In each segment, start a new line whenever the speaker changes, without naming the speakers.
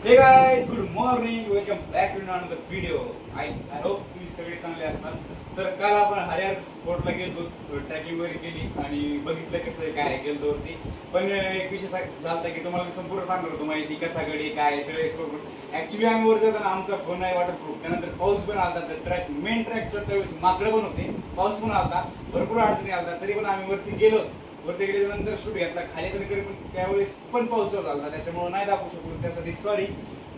हे guys, good morning, welcome back to another video. I hope तुम्ही सगळे चांगले असतात. तर काल आपण हरिहर फोर्टला गेलो, ट्रॅकिंग वगैरे केली आणि बघितलं कसं काय गेलो वरती. पण एक विषय झाला की तुम्हाला संपूर्ण सांगणार होतो माहिती कसा गडी काय सगळे एक्सप्लोर करून. ऍक्च्युली आम्ही वरती जाताना आमचा फोन आहे वॉटरप्रूफ, त्यानंतर पाऊस पण आला. तर ट्रॅक मेन ट्रॅकच्या त्यावेळेस माकडं पण होते, पाऊस पण आला, भरपूर अडचणी आला. तरी पण आम्ही वरती गेलो. वरती गेल्यानंतर शूट घेतला, खाली तरी पण त्यावेळेस पण पाऊस झाला, त्याच्यामुळे नाही दाखवू शकलो, त्यासाठी सॉरी.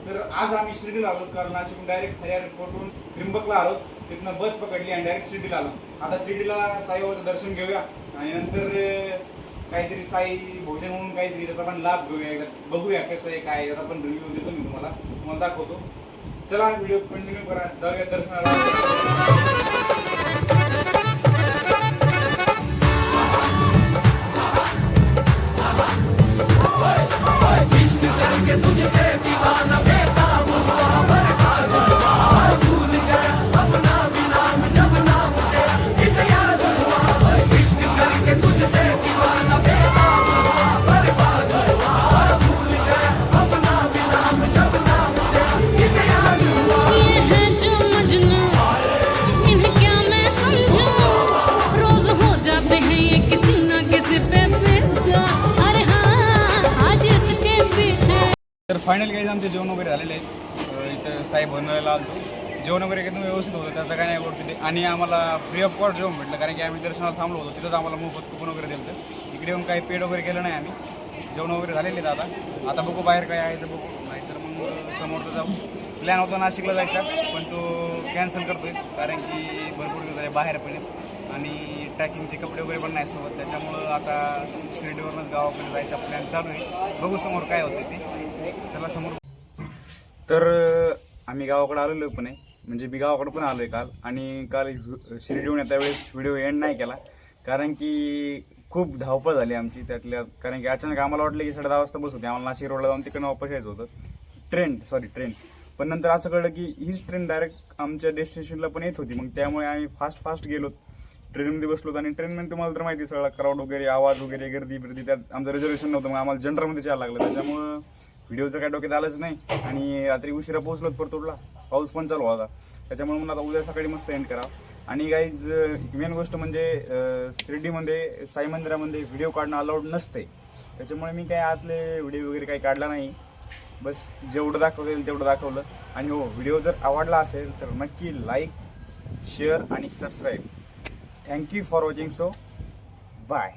तर आज आम्ही शिर्डीला आलो, कारण नाशिकहून डायरेक्ट हरिहर फोर्टहून त्र्यंबकला आलो, तिथनं बस पकडली आणि डायरेक्ट शिर्डीला आलो. आता शिर्डीला साईबाबाचं दर्शन घेऊया आणि नंतर काहीतरी साई भोजन म्हणून काहीतरी त्याचा पण लाभ घेऊया, एकदा बघूया कसं आहे काय. त्याचा पण रिव्ह्यू देतो मी तुम्हाला दाखवतो. चला व्हिडिओ कंटिन्यू करा, जाऊया दर्शनाला. तर फायनल काही आमचे जेवण वगैरे झालेले आहेत. इथं साहेब बनवायला आलो, जेवण वगैरे एकदम व्यवस्थित होतं, त्याचं काय नाही आवडते. आणि आम्हाला फ्री ऑफ कॉस्ट जेवण भेटलं, कारण की आम्ही दर्शनाला थांबलो होतो, तिथंच आम्हाला मोफत कुपन वगैरे दिलं होतं. इकडे येऊन काही पेड वगैरे केलं नाही आम्ही. जेवण वगैरे झालेले आहेत. आता बघू बाहेर काय आहे तर बघू, नाहीतर मग समोरचं जाऊ. प्लॅन होता नाशिकला जायचा, पण तो कॅन्सल करतोय, कारण की भरपूर दिवस बाहेर पण आहेत आणि ट्रॅकिंगचे कपडे वगैरे पण नाही सोबत. त्याच्यामुळं आता शिर्डीवरूनच गावाकडे जायचा प्लॅन चालू आहे. बघू समोर काय होतं ते. चला समोर. तर आम्ही गावाकडे आलेलो पण आहे, म्हणजे मी गावाकडे पण आलो आहे काल. आणि काल शिर्डीहून येत्या वेळेस व्हिडिओ एंड नाही केला, कारण की खूप धावपळ झाली आमची त्यातल्या. कारण की अचानक आम्हाला वाटलं की 10:30 वाजता बस होते, आम्हाला नाशिक रोडला जाऊन तिकडनं वापस यायचं होतं. ट्रेन. पण नंतर असं कळलं की हीच ट्रेन डायरेक्ट आमच्या डेस्टिनेशनला पण येत होती. मग त्यामुळे आम्ही फास्ट गेलो, ट्रेनमध्ये बसलो. आणि ट्रेनमध्ये तुम्हाला तर माहिती सगळा क्राऊड वगैरे, आवाज वगैरे, गर्दी, त्यात आमचं रिझर्वेशन नव्हतं, मग आम्हाला जनरलमध्ये जायला लागलं. त्याच्यामुळं व्हिडिओचं काय डोक्यात आलंच नाही. आणि रात्री उशिरा पोहोचलो परतूरला, पाऊस पण चालू होता. त्याच्यामुळे मला आता उद्या सकाळी मस्त एंड करा. आणि गाईज मेन गोष्ट म्हणजे शिर्डीमध्ये साई मंदिरामध्ये व्हिडिओ काढणं अलाउड नसते, त्याच्यामुळे मी काय आतले व्हिडिओ वगैरे काही काढला नाही. बस जेवढं दाखवता येईल तेवढं दाखवलं. आणि हो, व्हिडिओ जर आवडला असेल तर नक्की लाईक, शेअर आणि subscribe. Thank you for watching. So bye.